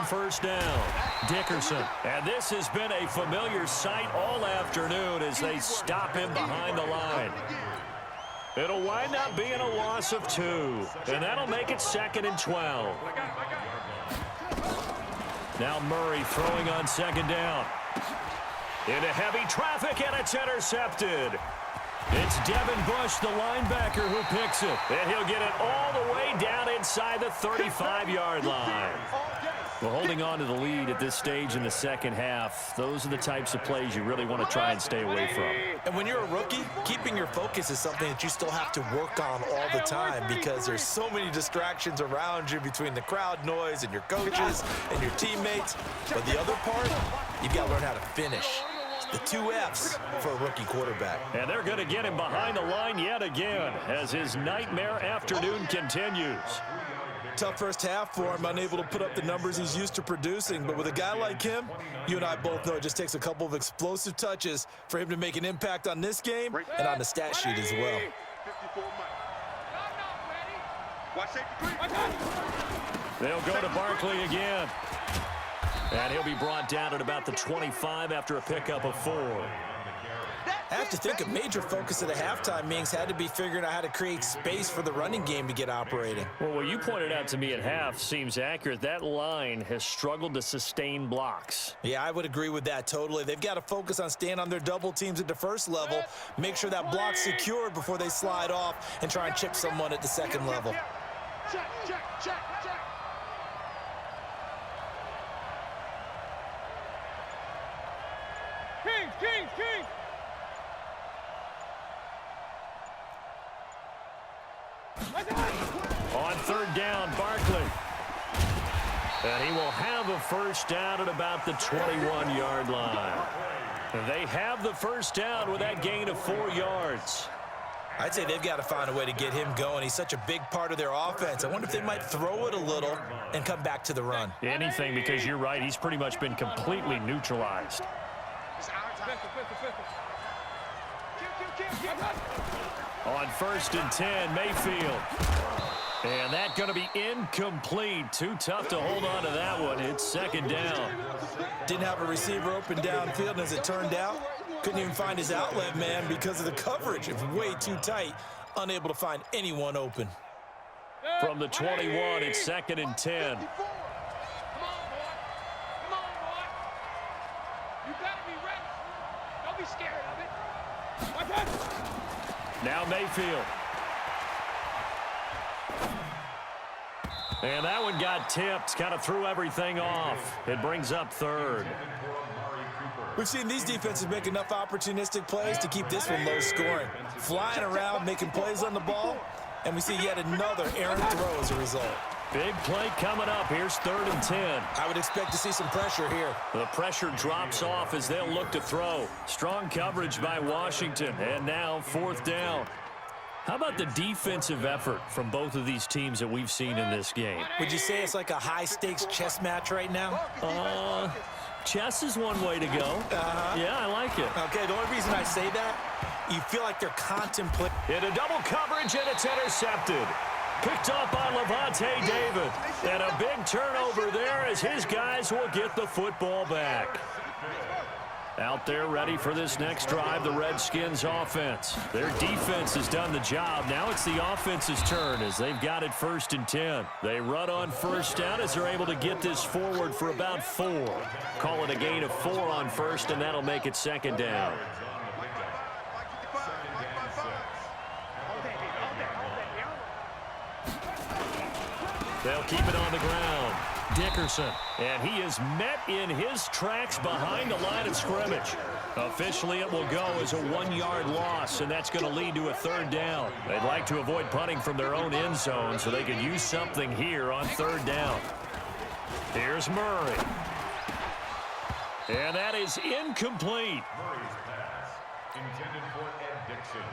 first down. Dickerson. And this has been a familiar sight all afternoon as they stop him behind the line. It'll wind up being a loss of 2, and that'll make it 2nd and 12. Now Murray throwing on 2nd down. Into heavy traffic, and it's intercepted. It's Devin Bush, the linebacker, who picks it. And he'll get it all the way down inside the 35-yard line. Well, holding on to the lead at this stage in the second half, those are the types of plays you really want to try and stay away from. And when you're a rookie, keeping your focus is something that you still have to work on all the time because there's so many distractions around you between the crowd noise and your coaches and your teammates. But the other part, you've got to learn how to finish. The 2 F's for a rookie quarterback. And they're going to get him behind the line yet again as his nightmare afternoon continues. Tough first half for him, unable to put up the numbers he's used to producing. But with a guy like him, you and I both know it just takes a couple of explosive touches for him to make an impact on this game and on the stat sheet as well. They'll go to Barkley again. And he'll be brought down at about the 25 after a pickup of 4. I have to think a major focus of the halftime meetings had to be figuring out how to create space for the running game to get operating. Well, what you pointed out to me at half seems accurate. That line has struggled to sustain blocks. Yeah, I would agree with that totally. They've got to focus on staying on their double teams at the first level, make sure that block's secured before they slide off and try and chip someone at the second level. Check, check, check, check. King. On 3rd down, Barkley. And he will have a first down at about the 21-yard line. They have the first down with that gain of 4 yards. I'd say they've got to find a way to get him going. He's such a big part of their offense. I wonder if they might throw it a little and come back to the run. Anything, because you're right. He's pretty much been completely neutralized. On 1st and 10, Mayfield. And that's going to be incomplete. Too tough to hold on to that one. It's 2nd down. Didn't have a receiver open downfield, and as it turned out, couldn't even find his outlet man because of the coverage. It was way too tight, unable to find anyone open. From the 21, it's 2nd and 10. Come on, boy. You better be ready. Don't be scared of it. Now Mayfield. And that one got tipped, kind of threw everything off. It brings up 3rd. We've seen these defenses make enough opportunistic plays to keep this one low scoring. Flying around, making plays on the ball, and we see yet another errant throw as a result. Big play coming up. Here's 3rd and 10. I would expect to see some pressure here. The pressure drops off as they'll look to throw. Strong coverage by Washington, and now 4th down. How about the defensive effort from both of these teams that we've seen in this game? Would you say it's like a high-stakes chess match right now? Chess is one way to go. Yeah, I like it. Okay, the only reason I say that, you feel like they're contemplating. Into double coverage, and it's intercepted. Picked off by Levante David. And a big turnover there as his guys will get the football back. Out there ready for this next drive, the Redskins offense. Their defense has done the job. Now it's the offense's turn as they've got it 1st and 10. They run on 1st down as they're able to get this forward for about 4. Call it a gain of 4 on 1st, and that'll make it 2nd down. They'll keep it on the ground. Dickerson, and he is met in his tracks behind the line of scrimmage. Officially, it will go as a 1-yard loss, and that's going to lead to a 3rd down. They'd like to avoid punting from their own end zone so they can use something here on 3rd down. Here's Murray. And that is incomplete. Murray's pass, intended for Ed Dixon.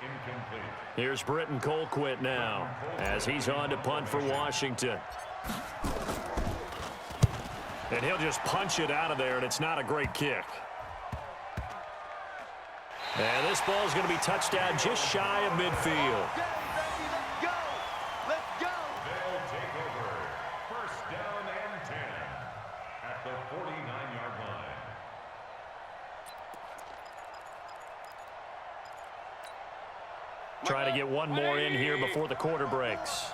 Incomplete. Here's Britton Colquitt now as he's on to punt for Washington. And he'll just punch it out of there, and it's not a great kick. And this ball is going to be touched down just shy of midfield. Let's go. They'll take over. 1st down and 10. Try to get one more in here before the quarter breaks.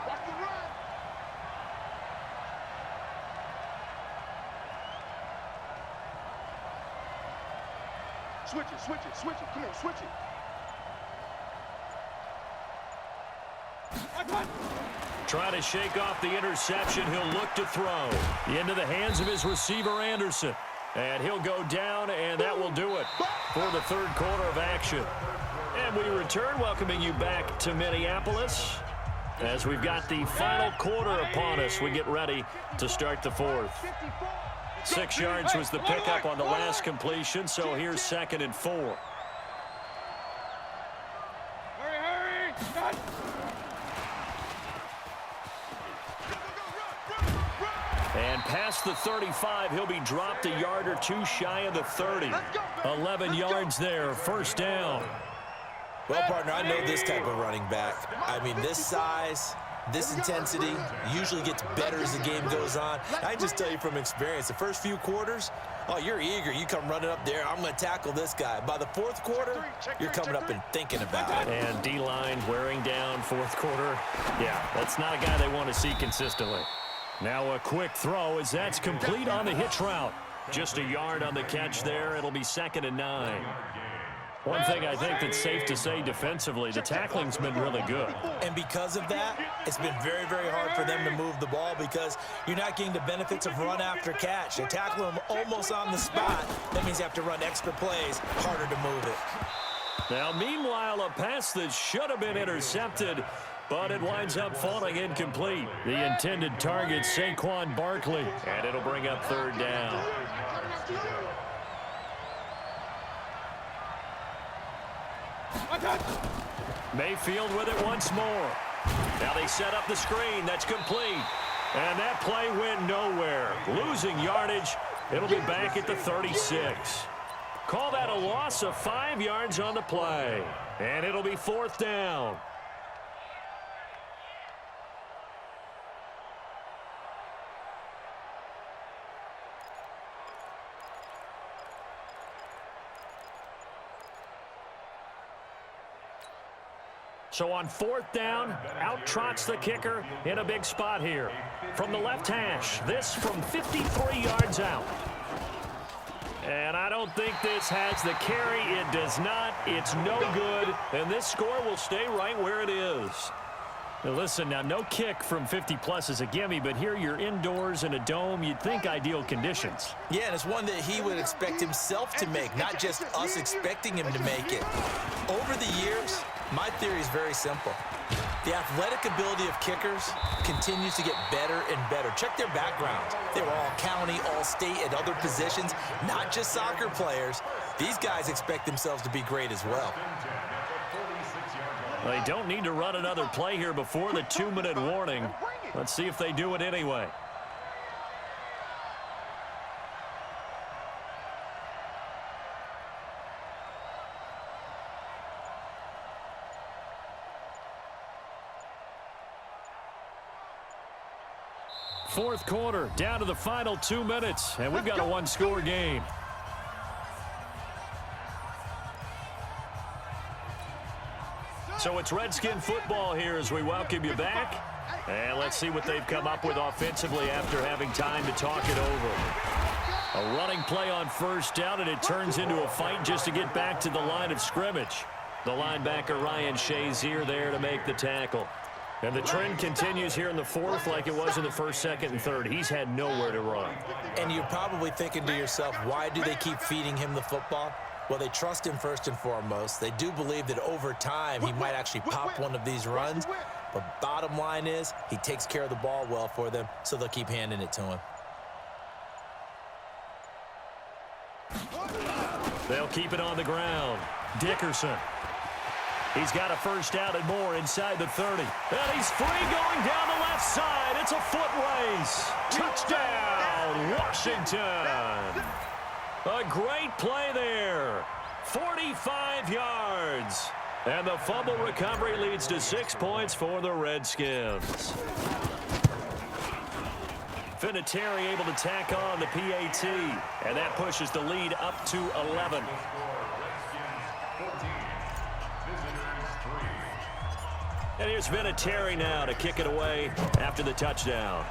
Watch the run. Switch it, switch it, switch it. Come on, switch it. Try to shake off the interception. He'll look to throw. Into the hands of his receiver, Anderson. And he'll go down, and that will do it for the third quarter of action. And we return, welcoming you back to Minneapolis. As we've got the final quarter upon us, we get ready to start the fourth. 6 yards was the pickup on the last completion, so here's 2nd and 4. Hurry, hurry. Got it. And past the 35, he'll be dropped a yard or two shy of the 30. 11 yards there, first down. Well, partner, I know this type of running back. I mean, this size, this intensity usually gets better as the game goes on. I just tell you from experience, the first few quarters, oh, you're eager. You come running up there, I'm going to tackle this guy. By the fourth quarter, you're coming up and thinking about it. And D-line wearing down fourth quarter. Yeah, that's not a guy they want to see consistently. Now a quick throw as that's complete on the hitch route. Just a yard on the catch there. It'll be 2nd and 9. One thing I think that's safe to say defensively, the tackling's been really good. And because of that, it's been very, very hard for them to move the ball because you're not getting the benefits of run after catch. They tackle them almost on the spot. That means you have to run extra plays, harder to move it. Now, meanwhile, a pass that should have been intercepted, but it winds up falling incomplete. The intended target, Saquon Barkley, and it'll bring up 3rd down. Mayfield with it once more. Now they set up the screen. That's complete. And that play went nowhere. Losing yardage. It'll be back at the 36. Call that a loss of 5 yards on the play. And it'll be 4th down. So on 4th down, out trots the kicker in a big spot here. From the left hash, this from 53 yards out. And I don't think this has the carry. It does not. It's no good. And this score will stay right where it is. Now listen, now no kick from 50-plus is a gimme, but here you're indoors in a dome. You'd think ideal conditions. Yeah, and it's one that he would expect himself to make, not just us expecting him to make it. Over the years, my theory is very simple. The athletic ability of kickers continues to get better and better. Check their backgrounds. They were all county, all state, at other positions, not just soccer players. These guys expect themselves to be great as well. They don't need to run another play here before the 2-minute warning. Let's see if they do it anyway. Fourth quarter, down to the final 2 minutes, and we've got a one-score game. So it's Redskin football here as we welcome you back. And let's see what they've come up with offensively after having time to talk it over. A running play on 1st down, and it turns into a fight just to get back to the line of scrimmage. The linebacker Ryan Shazier there to make the tackle. And the trend continues here in the 4th like it was in the 1st, 2nd, and 3rd. He's had nowhere to run. And you're probably thinking to yourself, why do they keep feeding him the football? Well, they trust him first and foremost. They do believe that over time he might actually pop one of these runs. But bottom line is he takes care of the ball well for them, so they'll keep handing it to him. They'll keep it on the ground. Dickerson. He's got a 1st down and more inside the 30. And he's free going down the left side. It's a foot race. Touchdown, Washington. A great play there. 45 yards. And the fumble recovery leads to 6 points for the Redskins. Vinatieri able to tack on the PAT. And that pushes the lead up to 11. Visitors 3. And here's Vinatieri now to kick it away after the touchdown.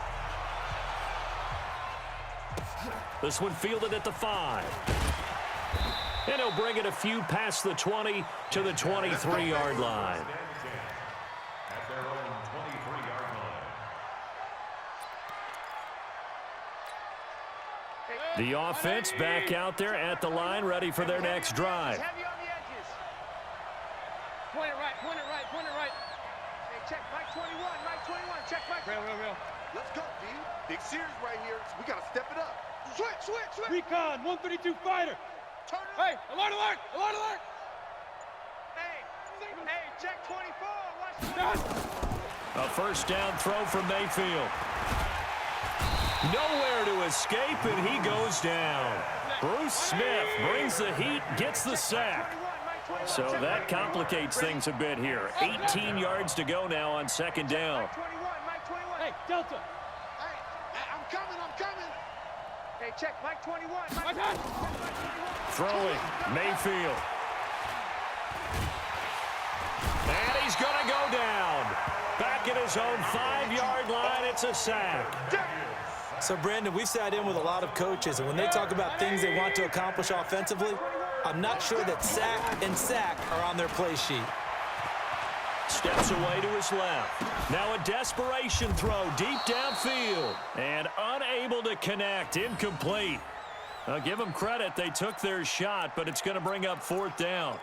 This one fielded at the 5. And he'll bring it a few past the 20 to the 23-yard line. At their own 23-yard line. The offense back out there at the line, ready for their next drive. Heavy on the edges. Point it right, point it right, point it right. Hey, check Mike 21, Mike 21, check Mike. Real. Let's go, D. Big series right here. So we got to step it up. Switch. Recon, 132 fighter. Turn it. Hey, alert. Hey, check 24, watch 24. A first down throw from Mayfield. Nowhere to escape, and he goes down. Bruce Smith brings the heat, gets the sack. So that complicates things a bit here. 18 yards to go now on second down. Mike 21. Hey, Delta. Hey, I'm coming. Hey, check Mike 21. Mike 21. Throwing, Mayfield. And he's going to go down. Back at his own 5-yard line, it's a sack. So, Brandon, we've sat in with a lot of coaches, and when they talk about things they want to accomplish offensively, I'm not sure that sack and sack are on their play sheet. Steps away to his left. Now a desperation throw deep downfield. And unable to connect. Incomplete. I'll give them credit. They took their shot, but it's going to bring up fourth down.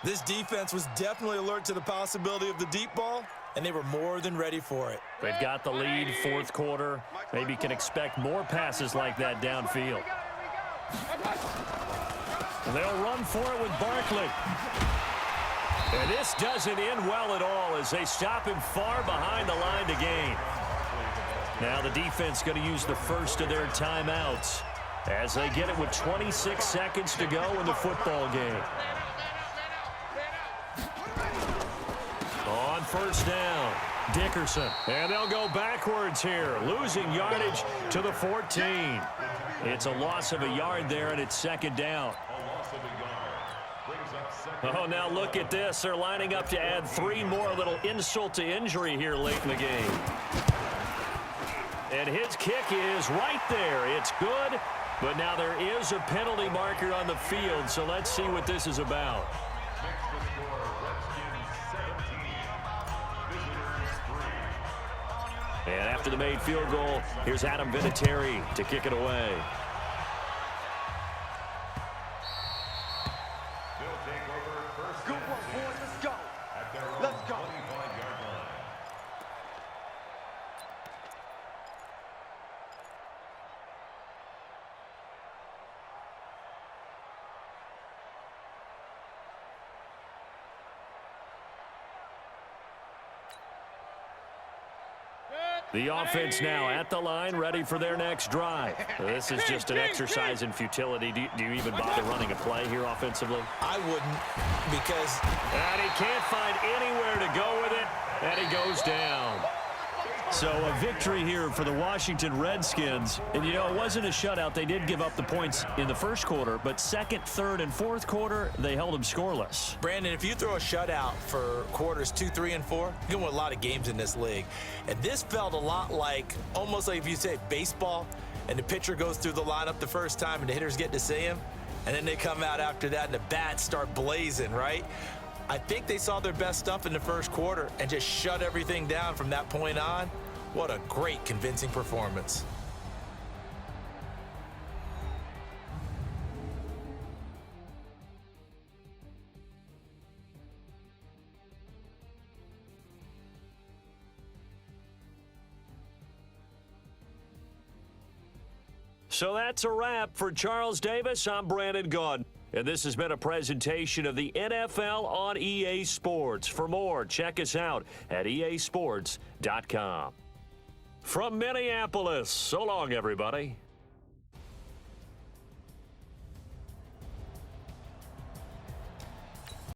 This defense was definitely alert to the possibility of the deep ball, and they were more than ready for it. They've got the lead fourth quarter. Maybe can expect more passes like that downfield. And they'll run for it with Barkley. And this doesn't end well at all as they stop him far behind the line to gain. Now the defense going to use the first of their timeouts as they get it with 26 seconds to go in the football game. On first down, Dickerson. And they'll go backwards here, losing yardage to the 14. It's a loss of a yard there, and it's second down. Oh, now look at this. They're lining up to add 3 more, little insult to injury here late in the game. And his kick is right there. It's good, but now there is a penalty marker on the field, so let's see what this is about. And after the made field goal, here's Adam Vinatieri to kick it away. Good one, boys. Let's go. Let's go. The offense now at the line, ready for their next drive. This is just an exercise in futility. Do you even bother running a play here offensively? I wouldn't, because... And he can't find anywhere to go with it, and he goes down. So a victory here for the Washington Redskins. And, you know, it wasn't a shutout. They did give up the points in the first quarter, but second, third, and fourth quarter, they held them scoreless. Brandon, if you throw a shutout for quarters 2, 3, and 4, you can win a lot of games in this league. And this felt a lot like, almost like if you say baseball, and the pitcher goes through the lineup the first time and the hitters get to see him, and then they come out after that and the bats start blazing, right? I think they saw their best stuff in the first quarter and just shut everything down from that point on. What a great, convincing performance. So that's a wrap for Charles Davis. I'm Brandon Gaudin. And this has been a presentation of the NFL on EA Sports. For more, check us out at easports.com. From Minneapolis, so long, everybody.